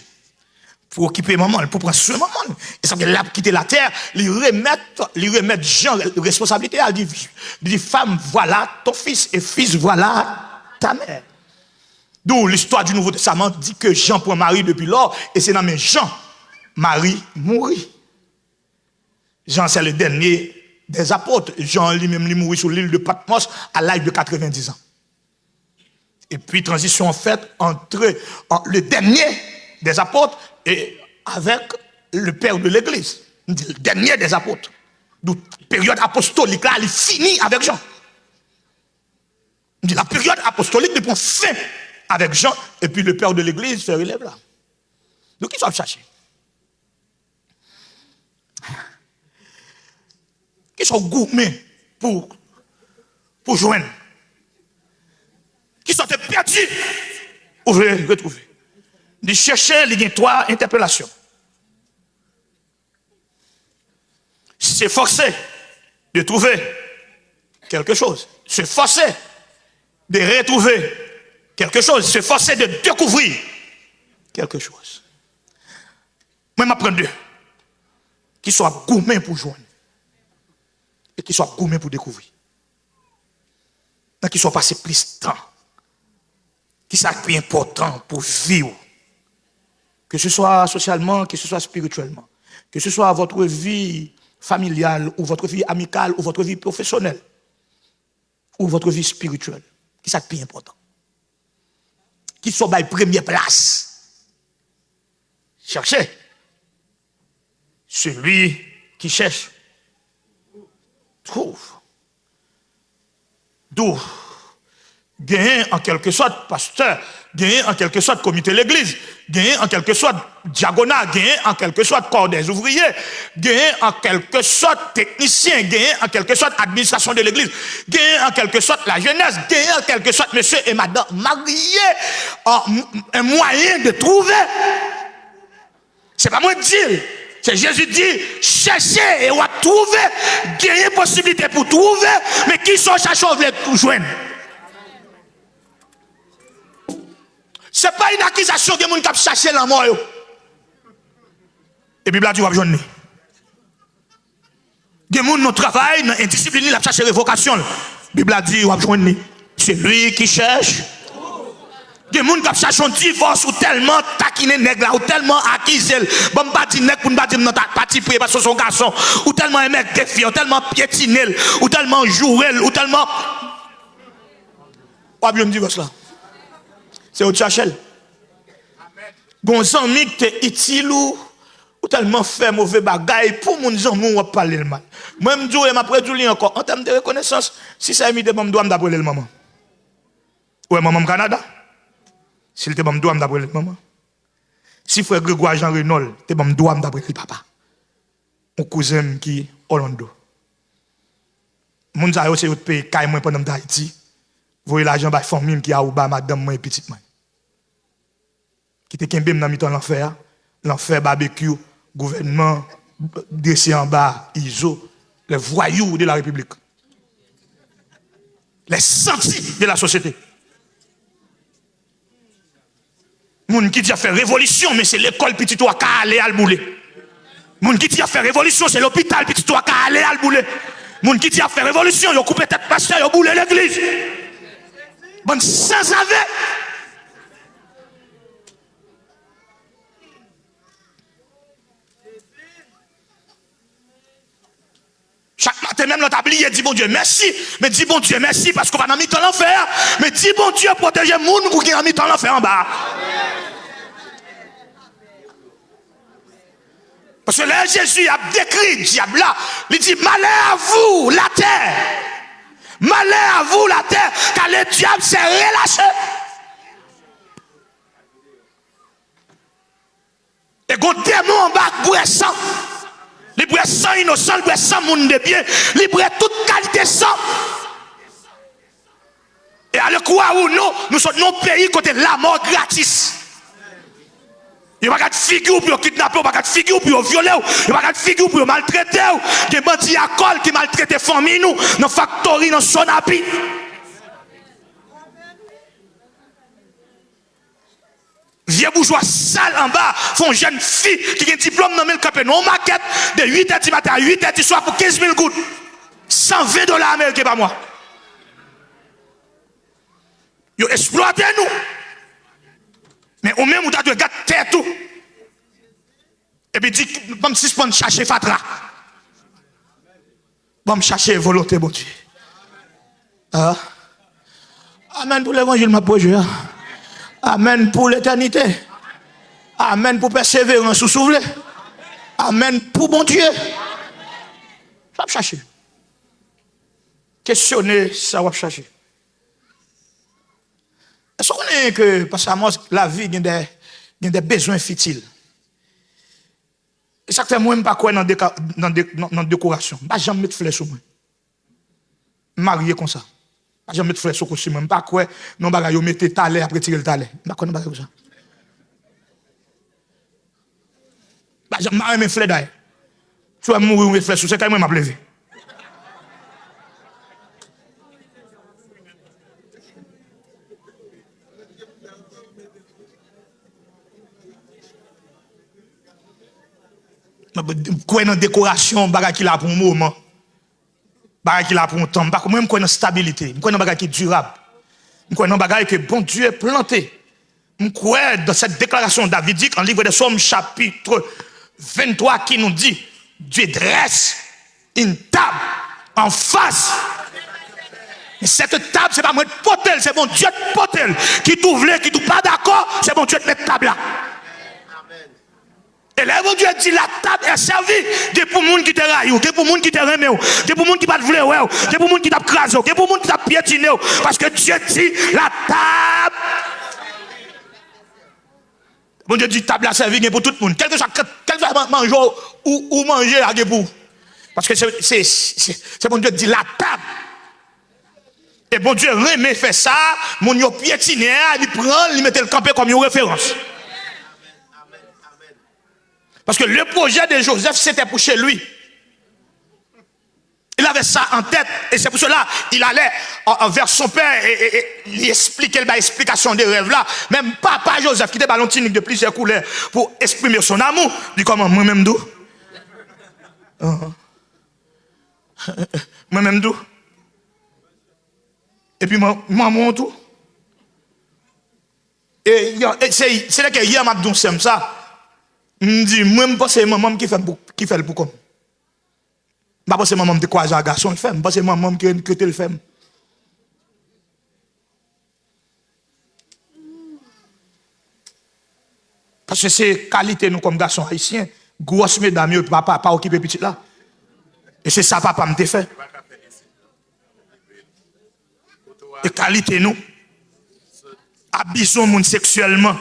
Pour occuper maman, pour prendre soin de maman. Et ça fait qu'il a quitté la terre, lui remettre Jean responsabilité. Il dit, femme, voilà ton fils, et fils, voilà ta mère. D'où l'histoire du Nouveau Testament dit que Jean prend Marie depuis lors, et c'est dans mes Jean, Marie mourit. Jean, c'est le dernier des apôtres. Jean lui-même, il mourit sur l'île de Patmos à l'âge de 90 ans. Et puis, transition faite entre le dernier des apôtres et avec le père de l'Église. Le dernier des apôtres. Donc, période apostolique, là, elle finit avec Jean. La période apostolique, il prend fin avec Jean, et puis le père de l'Église se relève là. Donc, ils sont chercher. Qui sont gourmets pour joindre. Qui sont perdus pour retrouver. De chercher les trois interpellations. Se forcer de trouver quelque chose. Se forcer de retrouver quelque chose. Se forcer de découvrir quelque chose. Moi, je m'apprends deux. Qui soient gourmets pour joindre. Et qui soient gourmets pour découvrir. Qui soient passés plus de temps. Qui sont plus important pour vivre. Que ce soit socialement, que ce soit spirituellement. Que ce soit votre vie familiale, ou votre vie amicale, ou votre vie professionnelle, ou votre vie spirituelle. Qui sont plus important. Qui sont à la première place. Cherchez. Celui qui cherche trouve. D'où gagner en quelque sorte pasteur, gagner en quelque sorte comité de l'église, gagner en quelque sorte diaconat, gagner en quelque sorte corps des ouvriers, gagner en quelque sorte technicien, gagner en quelque sorte administration de l'église, gagner en quelque sorte la jeunesse, gagner en quelque sorte monsieur et madame mariés, un moyen de trouver. C'est pas moi de dire. C'est Jésus dit, cherchez et on va trouver, gagner possibilité pour trouver, mais qui sont chercheurs pour joindre. Ce n'est pas une accusation que les gens qui cherchent la mort. Et la Bible a dit, vous avez besoin de nous. Les gens qui travaillent, dans l'indiscipline, ils cherchent révocation. La Bible a dit, vous avez besoin de nous. C'est lui qui cherche. Des gens qui cherchent un divorce ou tellement taquiner nègre ou tellement accusé, bon pas dire nègre pour pas dire non parti pour parce que son garçon ou tellement un mec défiant, ou tellement piétiner ou tellement jouer ou tellement pas bien divorce là. C'est au Tchachel. Gon ami qui te utile ou tellement fait mauvais bagaille pour mon amis on parler le mal. Moi me dis m'a prédit encore en termes de reconnaissance si ça mis de bon doit m'appeler le maman. Ouais maman Canada. S'il te bon doit m'appeler le maman. Si frère Grégoire Jean Renol te bon doit m'appeler le papa. Mon cousin qui Orlando. Moun sa yo c'est autre pays kay moi pendant d'Haïti. Voyez l'argent ba famille qui a ou ba madame moi et petite moi. Qui te kembe dans mi-temps l'enfer barbecue, gouvernement descend en bas, ISO, les voyous de la République. Les sentis de la société. Moun qui dit a fait révolution, mais c'est l'école petit toi qui a allé à le bouler. Moun qui dit a fait révolution, c'est l'hôpital petit toi qui a allé à le bouler. Moun qui dit a fait révolution, yo coupé tête pasteur, yo boulé l'église. Bon sans avec. Chaque matin, même notre tablier dit bon Dieu merci, mais dit bon Dieu merci parce qu'on va dans mi-temps l'enfer, mais dit bon Dieu protéger les gens pour qu'ils dans mi-temps l'enfer en bas. Parce que là, Jésus a décrit le diable là, il dit malheur à vous la terre, malheur à vous la terre, car le diable s'est relâché. Et quand démon en bas, bouet sang. Libre sans innocent, libre sans monde de bien, libre toute qualité sang. Et à le croire ou non, nous sommes dans un pays côté la mort gratis. Il n'y a pas de figure pour kidnapper, il n'y a pas de figure pour violer, il n'y a pas de figure pour maltraiter, il y a des bandits à col qui maltraitent les familles, nous, dans la factory, dans le Sonapi. Vieux bourgeois sale en bas, font jeune fille qui a un diplôme dans le capé, non maquette de 8h du matin à 8h du soir pour 15 000 gouttes. $120 américains par mois. Ils exploité nous. Mais au même, on a de gars terre tout. Et puis dit, comme si on chercher Fatra. Je vais chercher volonté, bon Dieu. Ah. Amen pour l'évangile, ma projet. Amen pour l'éternité. Amen pour persévérance sous souffle. Amen pour bon Dieu. Ça va chercher. Questionner, ça va chercher. Est-ce qu'on est que, parce que la vie, il y a des besoins futiles. Et ça fait moi, je ne pas quoi dans la décoration. Je ne vais jamais mettre flèche sur moi. Marié comme ça. Je ne vais jamais mettre flèche sur moi. Je ne vais pas quoi non bagay yo mette talé après tirer le talé. Je ne vais pas quoi comme ça. Je ne vais pas mettre flèche d'ailleurs. Tu vas mourir ou mettre flèche sur c'est quand même m'a levé. Quoi dans décoration, bagay qui là pour un moment. Bagay qui là pour un temps. Moi, je connais stabilité. Je connais bagay qui est durable. Je connais bagay que bon Dieu est planté. Je crois dans cette déclaration davidique en livre des Psaumes chapitre 23 qui nous dit Dieu dresse une table en face. Et cette table, c'est pas moi de potel, c'est bon Dieu de potel. Qui t'ouvre, qui t'ouvre pas d'accord, c'est bon Dieu de mettre table là. Et là, bon Dieu dit la table est servie. C'est pour les gens qui te raillent, c'est pour les gens qui te remettent, c'est pour les gens qui ne te veulent pas, c'est pour les gens qui t'apprasent, c'est pour les gens qui t'piétinent. Parce que Dieu dit la table. Bon Dieu dit table est servie pour tout le monde. Quel que soit manger ou manger à pour. Parce que c'est bon Dieu dit la table. Et bon Dieu remet fait ça, mon yo piétiné, il prend, il met le campé comme une référence. Parce que le projet de Joseph, c'était pour chez lui. Il avait ça en tête. Et c'est pour cela qu'il allait vers son père et lui expliquer l'explication des rêves là. Même papa Joseph, qui était ballontique de plusieurs couleurs, pour exprimer son amour, dit comment moi-même d'où. Moi-même d'où. Et puis maman tout. Et c'est là que hier m'a dit ça. Je dis, moi, je pense que c'est maman qui fait le pour comme. Je pense que c'est maman qui croise un garçon, je pense que c'est maman qui le fait. Parce que c'est qualité nous comme garçons haïtiens. Grosse mesdames, papa pas occupé petit là. Et c'est ça papa me fait. Et qualité nous. Abusons moun sexuellement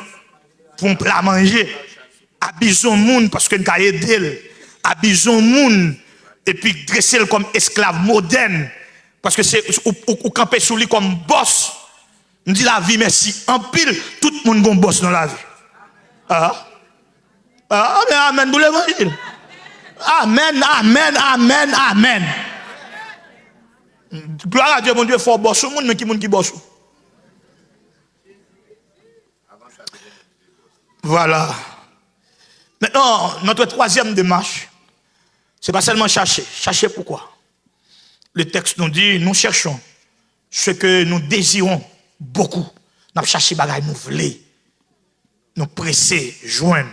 pour un plat manger. Abusons moun parce que nous avons aidé. Abusons moun et puis dresser comme esclave moderne parce que c'est ou camper sous lui comme boss. Nous dit la vie merci. En pile, tout le monde est un boss dans la vie. Mais amen pour l'évangile. Amen, amen, amen, amen. Gloire à Dieu, mon Dieu, faut boss au monde, mais qui monde qui boss. Voilà. Maintenant, notre troisième démarche, ce n'est pas seulement chercher. Chercher pourquoi? Le texte nous dit, nous cherchons ce que nous désirons beaucoup. Nous cherchons des choses nous voulons. Nous presser, joindre.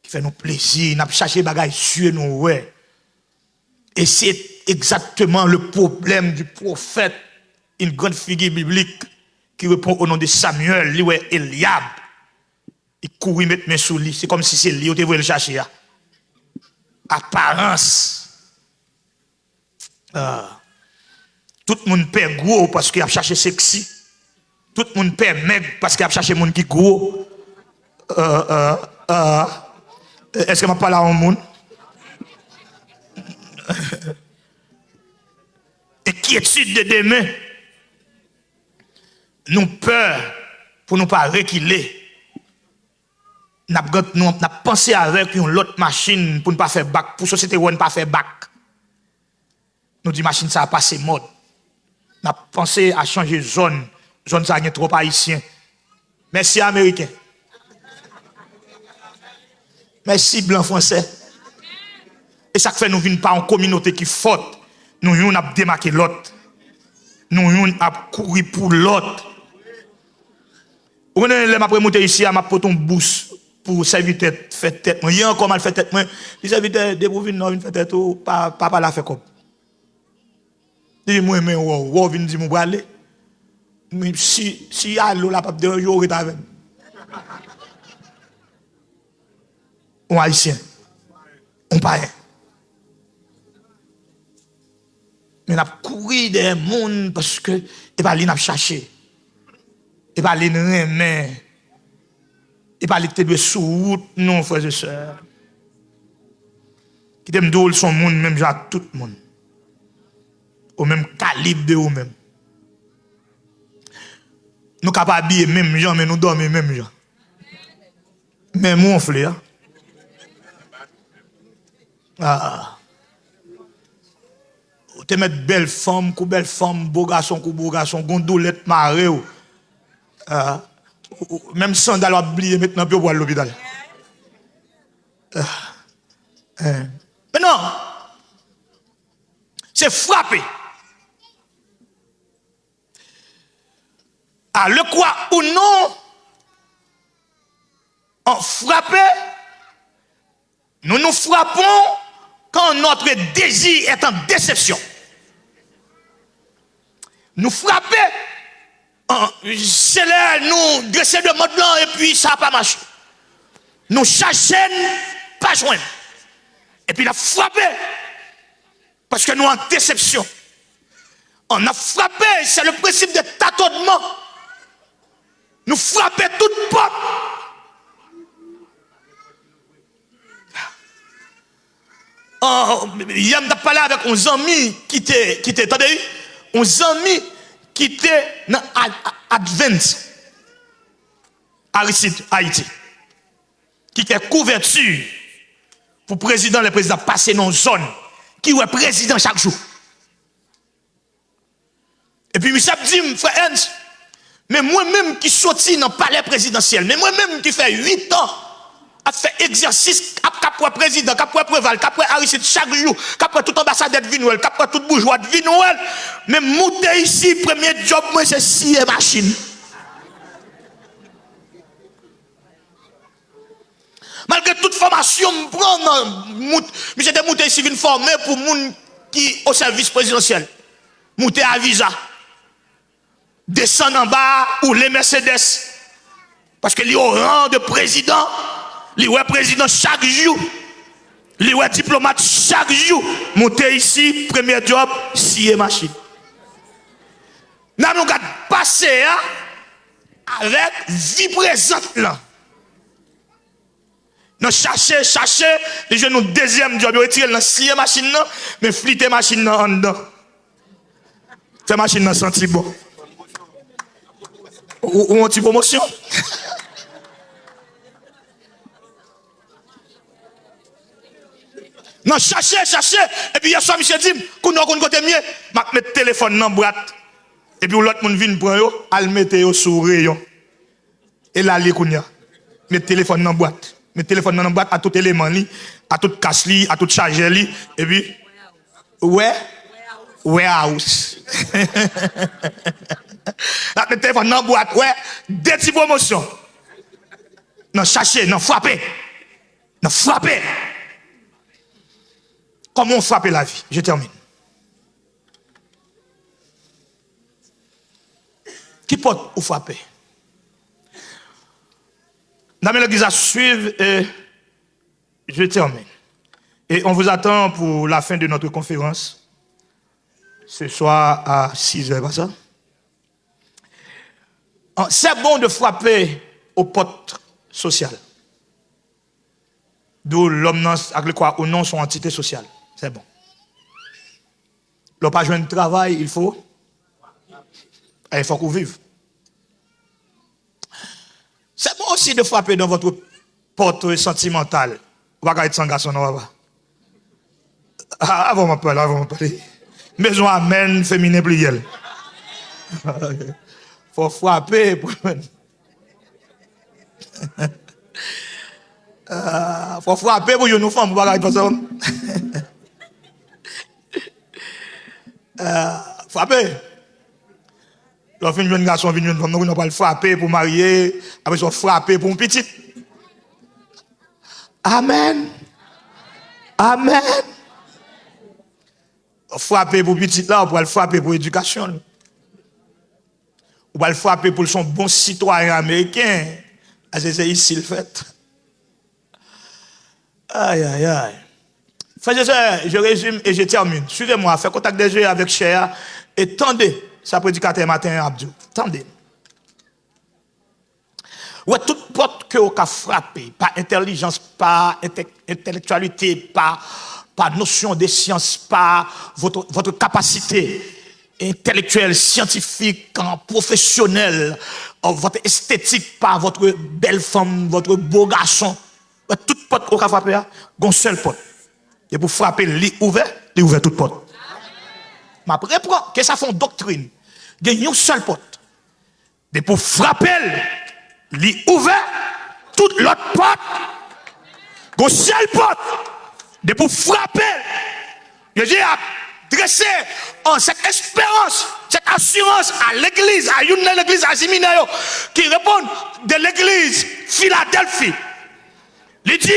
Qui fait nous plaisir. Nous cherchons des choses sur nous. Ouais. Et c'est exactement le problème du prophète, une grande figure biblique qui répond au nom de Samuel, lui est Eliab. Il courit mettre mes sous lui. C'est comme si c'est lui qui voulait le chercher. Apparence. Tout le monde perd gros parce qu'il a cherché sexy. Tout le monde perd maigre parce qu'il a cherché monde qui gros. Est-ce que je parle à un monde? Inquiétude de demain. Nous peur pour ne pas reculer. Nous avons pensé avec une autre machine pour ne pas faire bac, pour la société où on ne pas faire bac. Nous disons machine ça a passé mode. Nous avons pensé à changer zone. Zone ça a trop haïtien. Merci américain. Merci blanc français. Et ça fait nous venons pas en communauté qui faute. Nous avons démarqué l'autre. Nous avons couru pour l'autre. Vous voyez, après monter ici, à ma poton boost. Pour serviteur fait tête moi il y a encore mal fait tête moi les serviteurs dépourvu non fait tête pas la fait comme Et moi, mais wow, vient dire, mon aller. Mais si y a l'eau, la pape de jour, est avec. On haïtien. On païen. Mais on a couru des mondes parce que, et pas n'a cherché. Et pas les remet. Et pas les te sous route, non, frères et sœurs. Qui t'aime d'où son monde, même genre tout le monde. Au même calibre de vous-même. Nous capables habiller même gens, mais nous dormons même gens. Mais mon frère. Ah. Tu mets belle femme, beau garçon, beau garçon, gondolette marée. Même sandal à oublier maintenant pour aller à l'hôpital. Mais non, c'est frapper. Ah, le quoi ou non, on frappe, nous nous frappons quand notre désir est en déception. Nous frappons, c'est là, nous dresser de mode blanc et puis ça n'a pas marché. Nous cherchons, pas joindre. Et puis, il a frappé. Parce que nous, en déception. On a frappé. C'est le principe de tâtonnement. Nous frappons toute porte. Hier, je parlé avec un ami qui était, attendez, un ami qui était dans Advent, Aristide, Haïti, qui était couverture pour le président passer dans une zone qui est président chaque jour. Et puis, Michel dit, frère Ernst, mais moi-même qui sorti dans le palais présidentiel, mais moi-même qui fait 8 ans à faire exercice, après président, après préval, après Aristide chaque jour, après tout ambassadeur de Vinouel, après tout bourgeois de Vinouel, mais monter ici, premier job, moi, c'est scier machine. Malgré toute formation, j'étais monté ici, une formé pour les gens qui au service présidentiel. Monter à visa. Descendre en bas ou les Mercedes. Parce que les au rang de président, les ouais président chaque jour, les ouais diplomate chaque jour. Monter ici, premier job, scier machine. Nous avons passé avec vie présente là. Nous chercher, les jeunes nous deuxième job, ils retirent la scier machine là, mais flitter machine là en dedans. Fait machine là senti bon. Ou une petite promotion. Non, chercher, et puis il y a soit Michel dit, qu'on a côté mieux, m'a mettre téléphone dans boîte. Et puis l'autre monde vient prendre yo, al mettre yo sur rayon. Et là li kounya. Mettre téléphone dans boîte. Mettre téléphone dans boîte à tout élément li, à tout casse li, à tout chargeur li et puis warehouse. Là mettre téléphone dans boîte, ouais, des petites promotions. Non chercher, non frapper. Non frapper. Comment on frappe la vie? Je termine. Qui porte ou frapper? Dans l'église à suivre et je termine. Et on vous attend pour la fin de notre conférence. Ce soir à 6h, pas ça? C'est bon de frapper aux portes sociales. D'où l'homme avec quoi ou non son entité sociale. C'est bon. L'on pas jouer de travail, il faut qu'on vive. C'est bon aussi de frapper dans votre porte sentimentale. Vous va être sans garçon, non, va. Avant de parler. Maison amen, féminin pliel. Faut frapper pour. Faut frapper pour une femme, pour pas ça. Frapper. Lorsqu'une jeune garçon vient une femme, nous pas le frapper pour marier, après on frapper pour un petit. Amen. Amen. frapper pour petit là, on va le frapper pour l'éducation. On va le frapper pour son bon citoyen américain. C'est ici le fait. Aïe, aïe, aïe. Frères et sœurs, je résume et je termine. Suivez-moi, faites contact des yeux avec Cher et tendez sa prédicateur matin Abdou. Tendez. Ouais, toute porte que vous avez frappé, par intelligence, par intellectualité, par notion de science, par votre capacité intellectuelle, scientifique, professionnelle, votre esthétique, par votre belle femme, votre beau garçon. Ouais, toute porte que vous avez frappé, une seule porte. Et pour frapper, li ouvert toute porte. Je reprends, que ça fait une doctrine. Il y a une seule porte. Et pour frapper, li ouvert toute l'autre porte. Une seule porte. Et pour frapper, j'ai adressé cette espérance, cette assurance à l'église, à une l'église, à Ziminayo, qui répond de l'église Philadelphie. Il dit,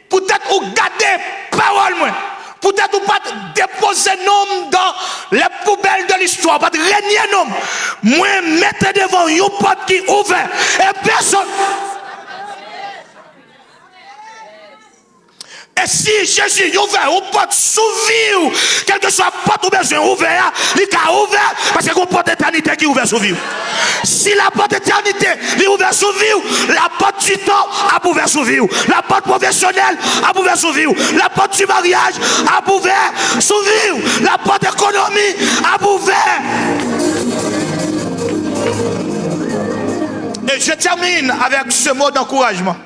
peut-être vous gardez parole, peut-être vous pas déposer nom dans les poubelles de l'histoire, pas régner nom. Moi, mettez devant une porte qui est ouverte et personne. Et si Jésus est ouvert, on peut s'ouvrir, quel que soit la porte ouverte, il est ouvert parce qu'il y a une porte d'éternité qui est ouverte sur vous. Si la porte d'éternité est ouverte sur vous, la porte du temps a ouvert sur vous. La porte professionnelle a ouvert sur vous. La porte du mariage a ouvert sur vous. La porte économie a ouvert. Et je termine avec ce mot d'encouragement.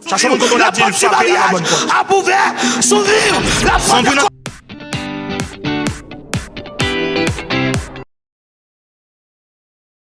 Chaque fois qu'on a dit, il faut appeler à la bonne porte. A ouvert sur vous. La porte